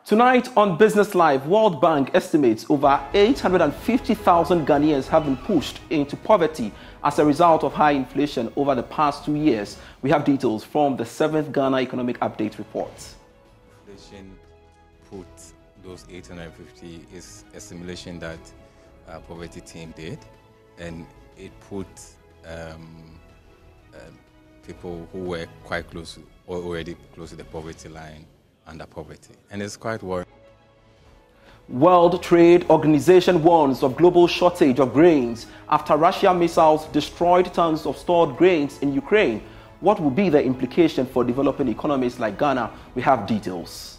Tonight on Business Live, World Bank estimates over 850,000 Ghanaians have been pushed into poverty as a result of high inflation over the past 2 years. We have details from the 7th Ghana Economic Update report. Inflation put those 850 is a simulation that poverty team did, and it put people who were quite close or already close to the poverty line under poverty, and it's quite worrying. World Trade Organization warns of global shortage of grains after Russian missiles destroyed tons of stored grains in Ukraine. What will be the implication for developing economies like Ghana? We have details.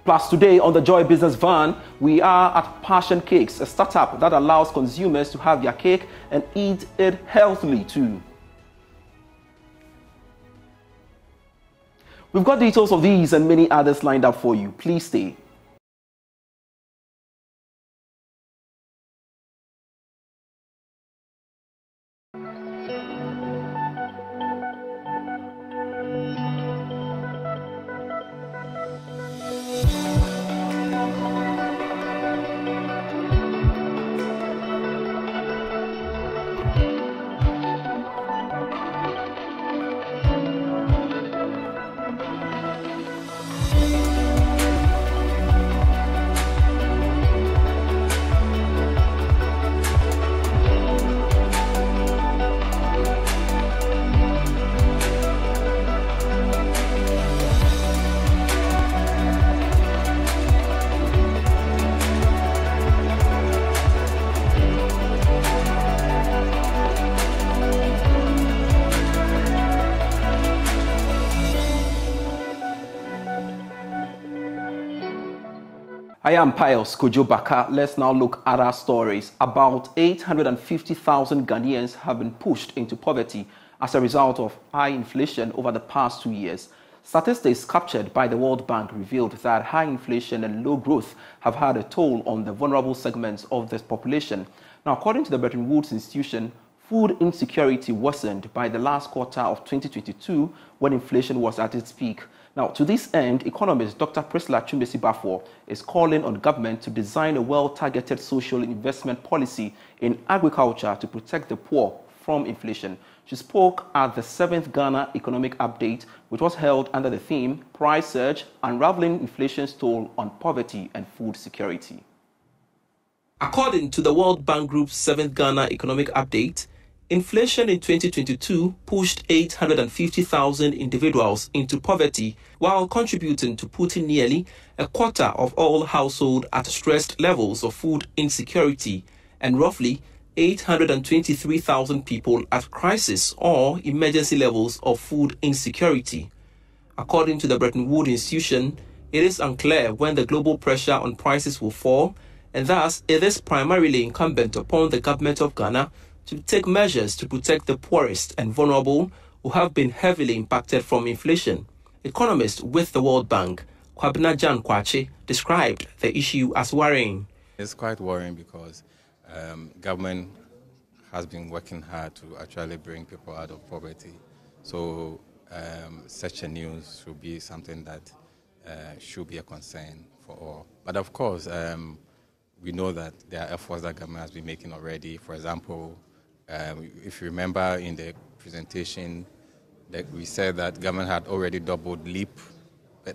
Plus, today on the Joy Business Van, we are at Passion Cakes, a startup that allows consumers to have their cake and eat it healthily too. We've got details of these and many others lined up for you. Please stay. I am Pius Kojo Baka. Let's now look at our stories. About 850,000 Ghanaians have been pushed into poverty as a result of high inflation over the past 2 years. Statistics captured by the World Bank revealed that high inflation and low growth have had a toll on the vulnerable segments of this population. Now, according to the Bretton Woods Institution, food insecurity worsened by the last quarter of 2022 when inflation was at its peak. Now, to this end, economist Dr. Priscilla Chumbesi Bafo is calling on government to design a well-targeted social investment policy in agriculture to protect the poor from inflation. She spoke at the 7th Ghana Economic Update, which was held under the theme, Price Surge, Unraveling Inflation's Toll on Poverty and Food Security. According to the World Bank Group's 7th Ghana Economic Update, inflation in 2022 pushed 850,000 individuals into poverty while contributing to putting nearly a quarter of all households at stressed levels of food insecurity and roughly 823,000 people at crisis or emergency levels of food insecurity. According to the Bretton Woods Institution, it is unclear when the global pressure on prices will fall, and thus it is primarily incumbent upon the government of Ghana to take measures to protect the poorest and vulnerable who have been heavily impacted from inflation. Economist with the World Bank, Kwabena Jan Kwache, described the issue as worrying. It's quite worrying because government has been working hard to actually bring people out of poverty. So such a news should be something that should be a concern for all. But of course, we know that there are efforts that government has been making already. For example, if you remember in the presentation that we said that government had already doubled LEAP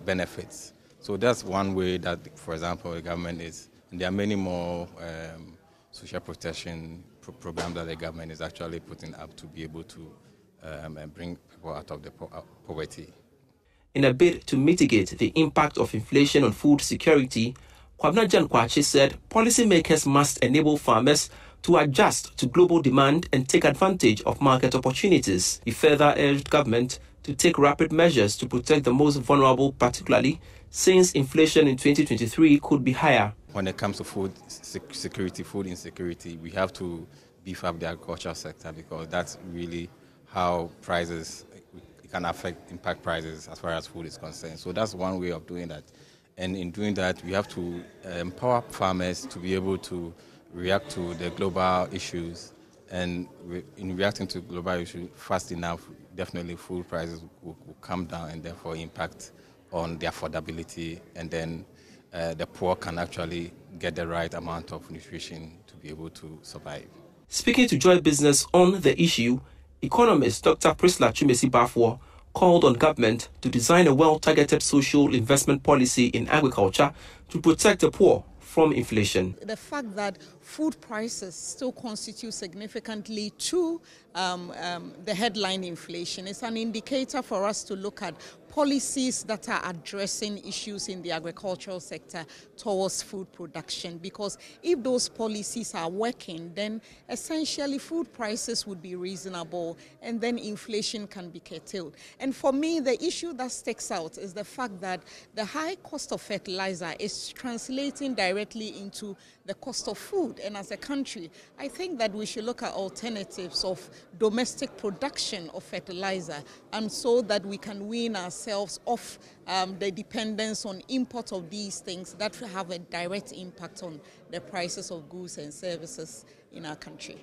benefits. So that's one way that, for example, the government is, and there are many more social protection programs that the government is actually putting up to be able to bring people out of the poverty. In a bid to mitigate the impact of inflation on food security, Kwabena Jan Kwache said policymakers must enable farmers to adjust to global demand and take advantage of market opportunities. He further urged government to take rapid measures to protect the most vulnerable, particularly since inflation in 2023 could be higher. When it comes to food security, food insecurity, we have to beef up the agricultural sector because that's really how prices can impact prices as far as food is concerned. So that's one way of doing that. And in doing that, we have to empower farmers to be able to react to the global issues And in reacting to global issue fast enough, definitely food prices will come down and therefore impact on the affordability, and then the poor can actually get the right amount of nutrition to be able to survive. Speaking to Joy Business on the issue, economist Dr. Priscilla Chumesi Bafwa called on government to design a well-targeted social investment policy in agriculture to protect the poor from inflation. The fact that food prices still constitute significantly to the headline inflation is an indicator for us to look at policies that are addressing issues in the agricultural sector towards food production, because if those policies are working, then essentially food prices would be reasonable and then inflation can be curtailed. And for me, the issue that sticks out is the fact that the high cost of fertilizer is translating directly into the cost of food. And as a country, I think that we should look at alternatives of domestic production of fertilizer, and so that we can wean ourselves off the dependence on import of these things that have a direct impact on the prices of goods and services in our country.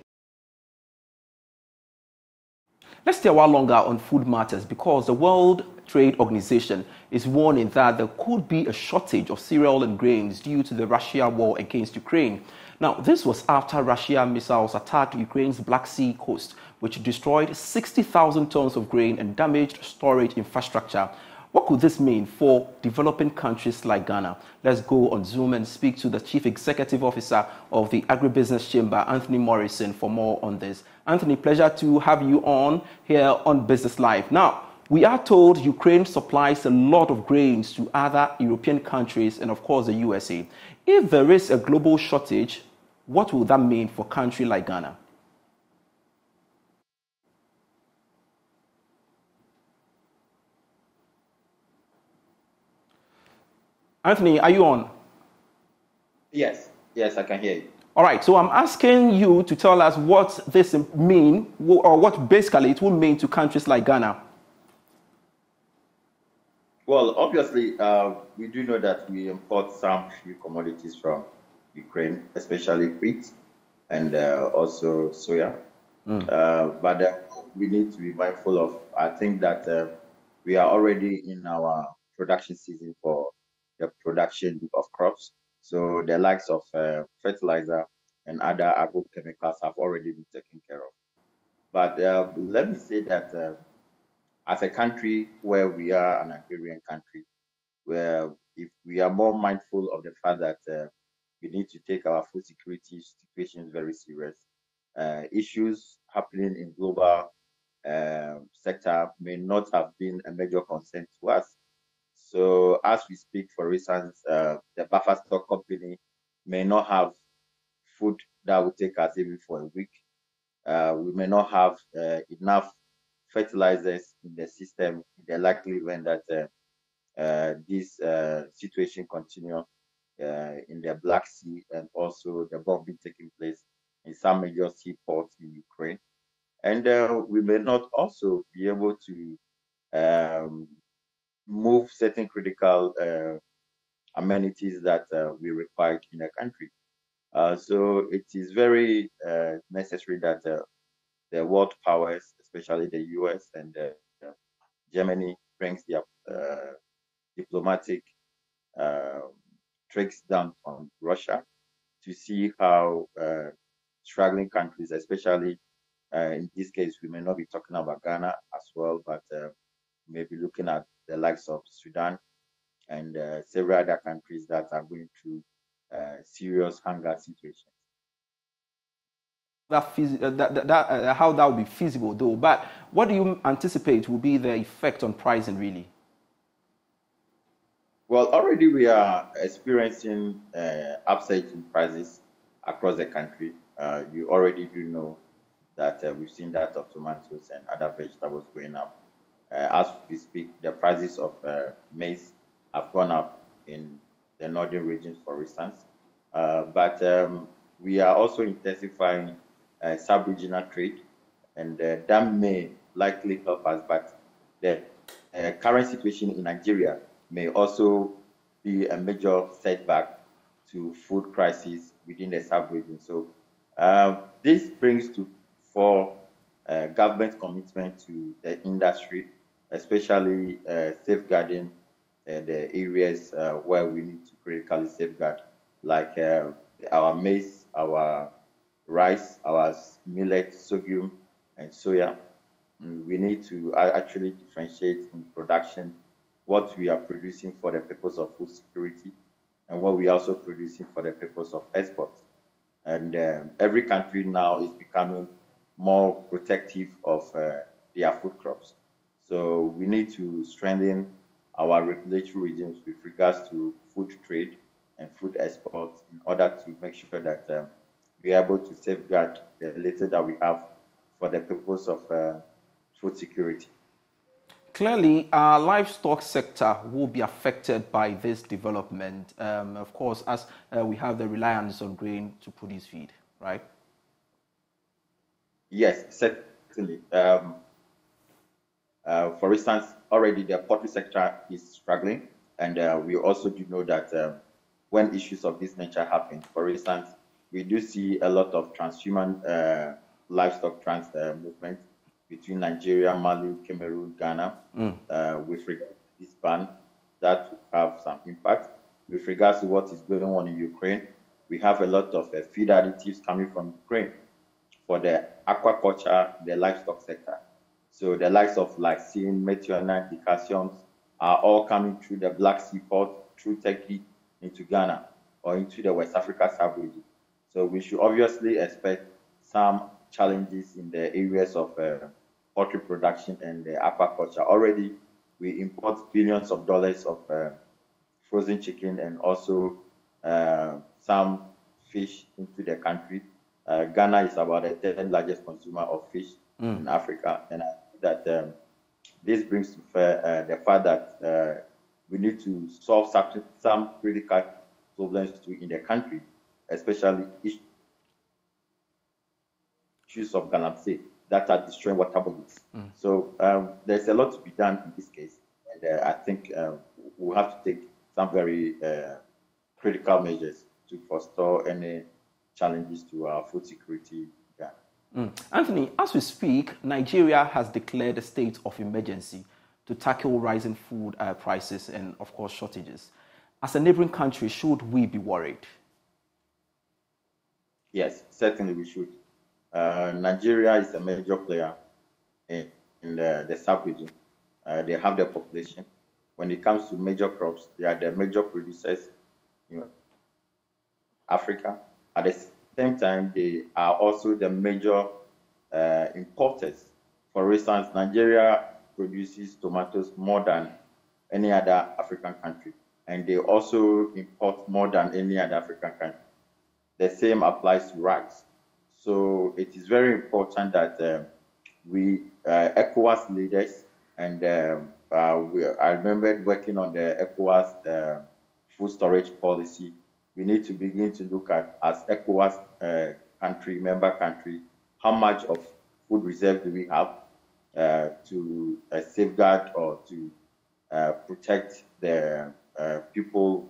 Let's stay a while longer on food matters, because the World Trade Organization is warning that there could be a shortage of cereal and grains due to the Russia war against Ukraine. Now, this was after Russian missiles attacked Ukraine's Black Sea coast, which destroyed 60,000 tons of grain and damaged storage infrastructure. What could this mean for developing countries like Ghana? Let's go on Zoom and speak to the Chief Executive Officer of the Agribusiness Chamber, Anthony Morrison, for more on this. Anthony, pleasure to have you on here on Business Live. Now, we are told Ukraine supplies a lot of grains to other European countries and, of course, the USA. If there is a global shortage, what will that mean for a country like Ghana? Anthony, are you on? Yes, I can hear you. All right, so I'm asking you to tell us what this mean, or what basically it will mean to countries like Ghana. Well, obviously, we do know that we import some few commodities from Ukraine, especially wheat and also soya. But we need to be mindful of, I think that we are already in our production season for the production of crops. So the likes of fertilizer and other agrochemicals have already been taken care of. But let me say that as a country where we are an agrarian country, where if we are more mindful of the fact that we need to take our food security situation very serious, issues happening in global sector may not have been a major concern to us. So as we speak, for instance, the buffer stock company may not have food that will take us even for a week. We may not have enough fertilizers in the system in the likely event that this situation continue in the Black Sea, and also the bombing taking place in some major seaports in Ukraine. And we may not also be able to move certain critical amenities that we require in the country. So it is very necessary that the world powers, especially the US and Germany, brings their diplomatic tricks down on Russia to see how struggling countries, especially in this case, we may not be talking about Ghana as well, but maybe looking at the likes of Sudan and several other countries that are going through serious hunger situations. How that will be feasible, though. But what do you anticipate will be the effect on pricing, really? Well, already we are experiencing upsurge in prices across the country. You already do know that we've seen that of tomatoes and other vegetables going up. As we speak, the prices of maize have gone up in the northern regions, for instance. But we are also intensifying sub-regional trade, and that may likely help us. But the current situation in Nigeria may also be a major setback to food crisis within the sub-region. So this brings to for government commitment to the industry, especially safeguarding the areas where we need to critically safeguard, like our maize, our rice, our millet, sorghum, and soya. We need to actually differentiate in production what we are producing for the purpose of food security and what we are also producing for the purpose of export. And every country now is becoming more protective of their food crops. So we need to strengthen our regulatory regimes with regards to food trade and food exports in order to make sure that we are able to safeguard the little that we have for the purpose of food security. Clearly, our livestock sector will be affected by this development, of course, as we have the reliance on grain to produce feed, right? Yes, certainly. For instance, already the poultry sector is struggling, and we also do know that when issues of this nature happen, for instance, we do see a lot of transhuman livestock movement between Nigeria, Mali, Cameroon, Ghana, with regard to this ban, that will have some impact. With regards to what is going on in Ukraine, we have a lot of feed additives coming from Ukraine for the aquaculture, the livestock sector. So the likes of lysine, methionine, dicalciums are all coming through the Black Sea port, through Turkey, into Ghana, or into the West Africa sub-region. So we should obviously expect some challenges in the areas of poultry production and aquaculture. Already, we import billions of dollars of frozen chicken and also some fish into the country. Ghana is about the 10th largest consumer of fish in Africa, and I think that this brings to the fact that we need to solve some critical problems in the country, especially issues of galamsey that are destroying water bodies. So there's a lot to be done in this case, and I think we'll have to take some very critical measures to forestall any challenges to our food security. Anthony, as we speak, Nigeria has declared a state of emergency to tackle rising food prices and, of course, shortages. As a neighboring country, should we be worried? Yes, certainly we should. Nigeria is a major player in the sub-region. They have the population. When it comes to major crops, they are the major producers in Africa. At the same time, they are also the major importers. For instance, Nigeria produces tomatoes more than any other African country, and they also import more than any other African country. The same applies to rice. So it is very important that we, ECOWAS leaders, and I remember working on the ECOWAS food storage policy. We need to begin to look at, as ECOWAS member country, how much of food reserve do we have to safeguard or to protect the people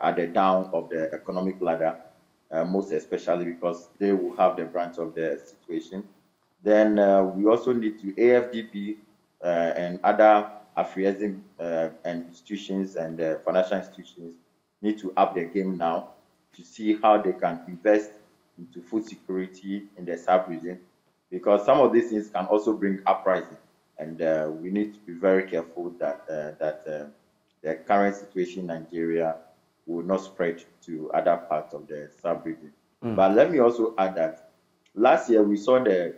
at the down of the economic ladder, most especially because they will have the brunt of the situation. Then we also need to, AFDB and other affiliating institutions and financial institutions need to up their game now to see how they can invest into food security in the sub-region, because some of these things can also bring uprising, and we need to be very careful that the current situation in Nigeria will not spread to other parts of the sub-region. But let me also add that last year we saw the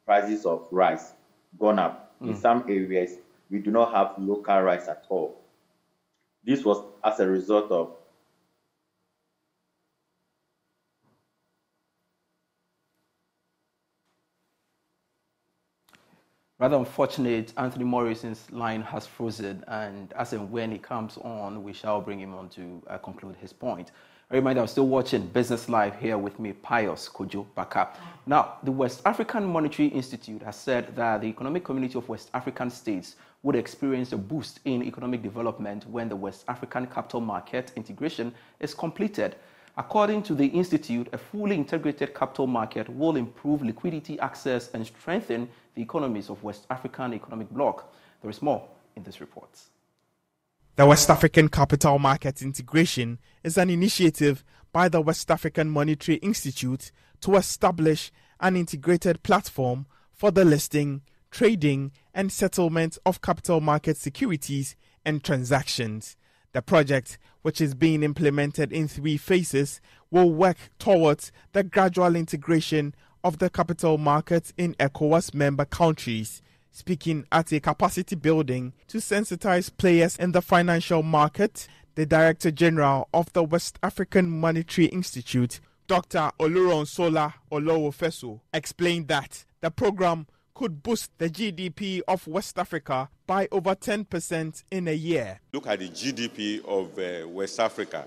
prices of rice gone up. In some areas, we do not have local rice at all. This was as a result of Rather unfortunate, Anthony Morrison's line has frozen, and as and when he comes on, we shall bring him on to conclude his point. I remind you, I'm still watching Business Live here with me, Pius Kojo Baka. Now, the West African Monetary Institute has said that the Economic Community of West African States would experience a boost in economic development when the West African Capital Market integration is completed. According to the institute, a fully integrated capital market will improve liquidity access and strengthen the economies of West African Economic Bloc. There is more in this report. The West African Capital Market Integration is an initiative by the West African Monetary Institute to establish an integrated platform for the listing, trading, and settlement of capital market securities and transactions. The project, which is being implemented in 3 phases, will work towards the gradual integration of the capital markets in ECOWAS member countries. Speaking at a capacity building to sensitize players in the financial market, the Director General of the West African Monetary Institute, Dr. Oluronsola Olowofeso, explained that the program could boost the GDP of West Africa by over 10% in a year. Look at the GDP of West Africa.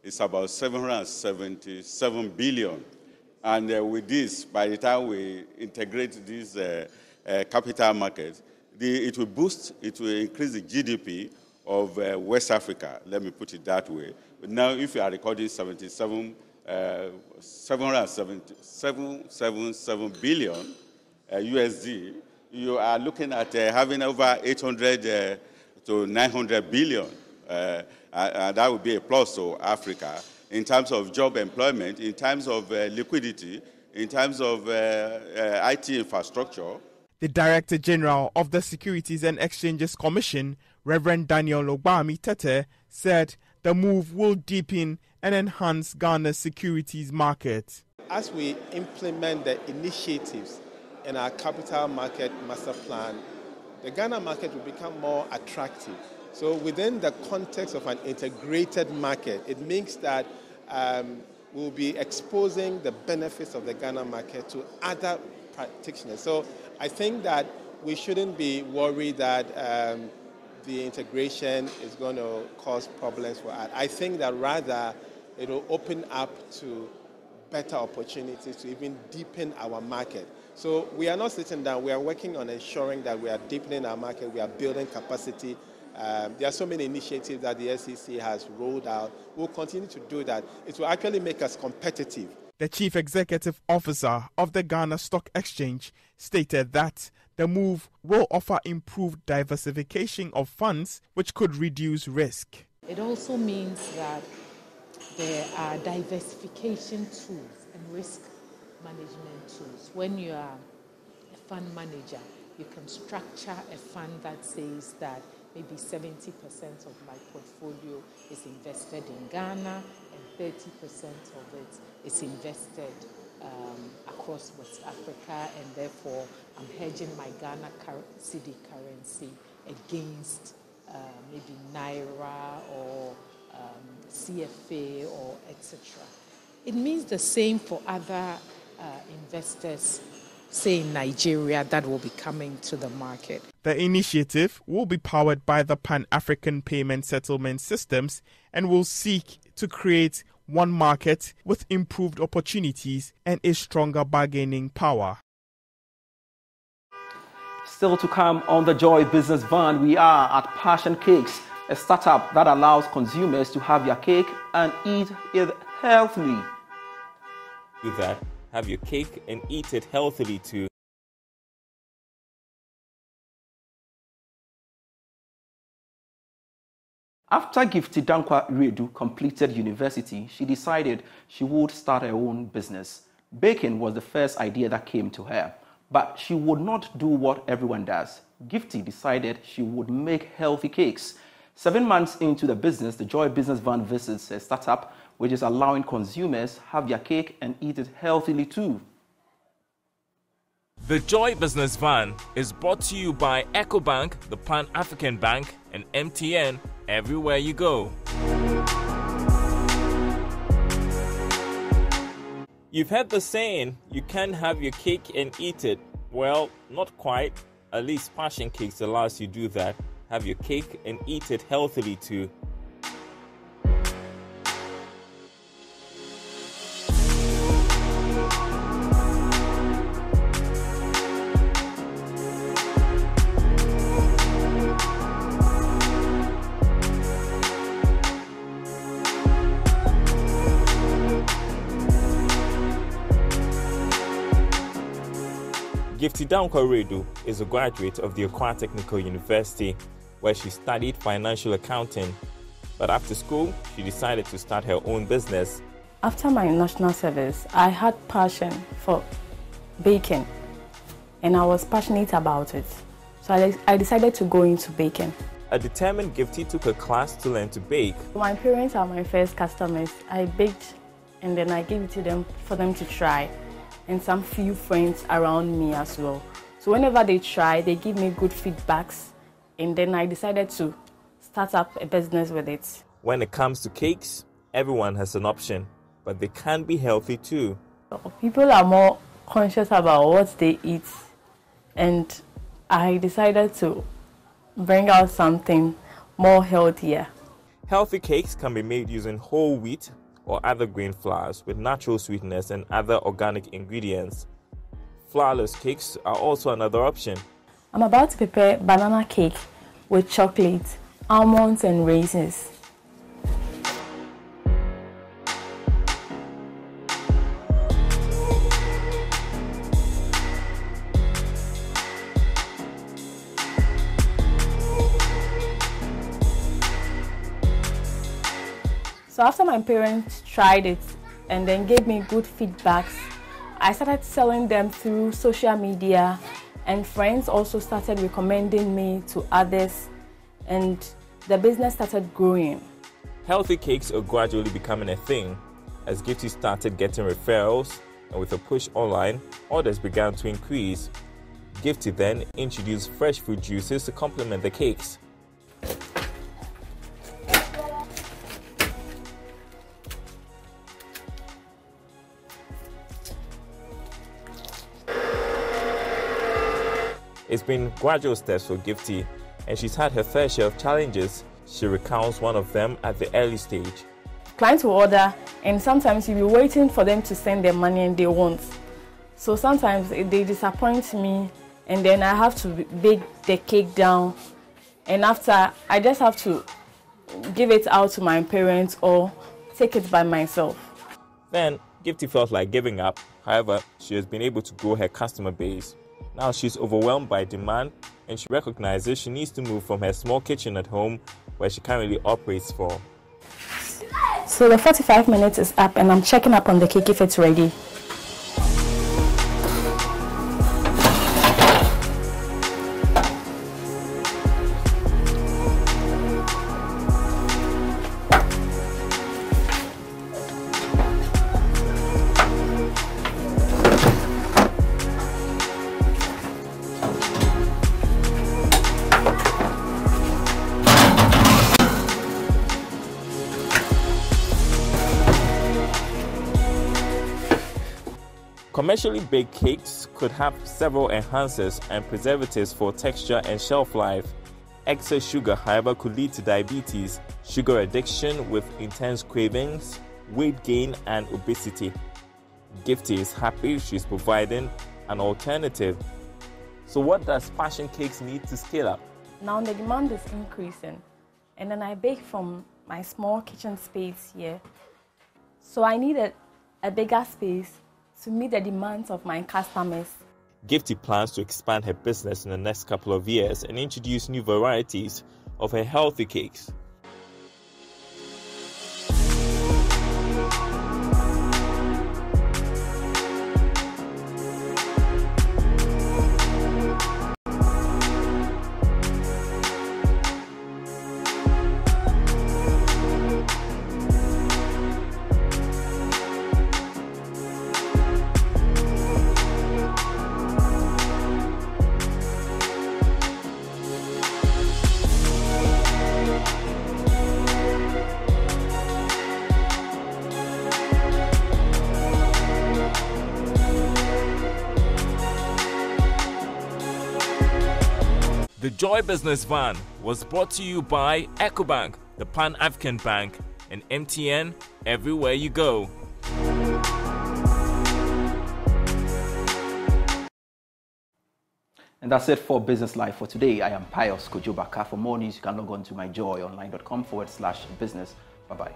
It's about 777 billion. And with this, by the time we integrate this capital market, it will increase the GDP of West Africa. Let me put it that way. But now, if you are recording 777 billion USD, you are looking at having over 800 to 900 billion. And that would be a plus to Africa in terms of job employment, in terms of liquidity, in terms of IT infrastructure. The Director General of the Securities and Exchanges Commission, Reverend Daniel Ogbami Tete, said the move will deepen and enhance Ghana's securities market. As we implement the initiatives in our capital market master plan, the Ghana market will become more attractive. So within the context of an integrated market, it means that we'll be exposing the benefits of the Ghana market to other practitioners. So I think that we shouldn't be worried that the integration is going to cause problems for us. I think that rather it will open up to better opportunities to even deepen our market. So we are not sitting down. We are working on ensuring that we are deepening our market. We are building capacity. There are so many initiatives that the SEC has rolled out. We'll continue to do that. It will actually make us competitive. The Chief Executive Officer of the Ghana Stock Exchange stated that the move will offer improved diversification of funds, which could reduce risk. It also means that there are diversification tools and risk management tools. When you are a fund manager, you can structure a fund that says that maybe 70% of my portfolio is invested in Ghana and 30% of it is invested across West Africa, and therefore I'm hedging my Ghana cedi currency against maybe Naira or CFA or etc. It means the same for other investors, say in Nigeria, that will be coming to the market. The initiative will be powered by the Pan-African Payment Settlement Systems and will seek to create one market with improved opportunities and a stronger bargaining power. Still to come on the Joy Business Van, we are at Passion Cakes, a startup that allows consumers to have their cake and eat it healthily. Do that. Have your cake and eat it healthily too. After Gifty Dankwa Redu completed university, she decided she would start her own business. Baking was the first idea that came to her, but she would not do what everyone does. Gifty decided she would make healthy cakes. 7 months into the business, the Joy Business Van visits a startup which is allowing consumers have their cake and eat it healthily too. The Joy Business Van is brought to you by EcoBank, the Pan-African Bank, and MTN everywhere you go. You've heard the saying, you can have your cake and eat it. Well, not quite. At least Passion Cakes allows you to do that. Have your cake and eat it healthily too. Gifty Dankwa-Redu is a graduate of the Accra Technical University, where she studied financial accounting. But after school, she decided to start her own business. After my national service, I had passion for baking, and I was passionate about it. So I decided to go into baking. A determined Gifty took a class to learn to bake. My parents are my first customers. I baked and then I gave it to them for them to try, and some few friends around me as well. So whenever they try, they give me good feedbacks, and then I decided to start up a business with it. When it comes to cakes, everyone has an option, but they can be healthy too. People are more conscious about what they eat, and I decided to bring out something more healthier. Healthy cakes can be made using whole wheat or other grain flours with natural sweetness and other organic ingredients. Flourless cakes are also another option. I'm about to prepare banana cake with chocolate, almonds and raisins. So after my parents tried it and then gave me good feedbacks, I started selling them through social media, and friends also started recommending me to others, and the business started growing. Healthy cakes are gradually becoming a thing as Gifty started getting referrals, and with a push online, orders began to increase. Gifty then introduced fresh fruit juices to complement the cakes. It's been gradual steps for Gifty, and she's had her fair share of challenges. She recounts one of them at the early stage. Clients will order, and sometimes you'll be waiting for them to send their money and they won't. So sometimes they disappoint me, and then I have to bake the cake down, and after I just have to give it out to my parents or take it by myself. Then Gifty felt like giving up. However, she has been able to grow her customer base. Now she's overwhelmed by demand, and she recognizes she needs to move from her small kitchen at home where she currently operates for. So the 45 minutes is up, and I'm checking up on the cake if it's ready. Commercially baked cakes could have several enhancers and preservatives for texture and shelf life. Excess sugar, however, could lead to diabetes, sugar addiction with intense cravings, weight gain, and obesity. Gifty is happy she's providing an alternative. So what does Passion Cakes need to scale up? Now the demand is increasing, and then I bake from my small kitchen space here. So I needed a bigger space to meet the demands of my customers. Gifty plans to expand her business in the next couple of years and introduce new varieties of her healthy cakes. The Joy Business Van was brought to you by EcoBank, the Pan-African Bank, and MTN, everywhere you go. And that's it for Business Life for today. I am Pius Kojo Baka. For more news, you can log on to myjoyonline.com/business. Bye-bye.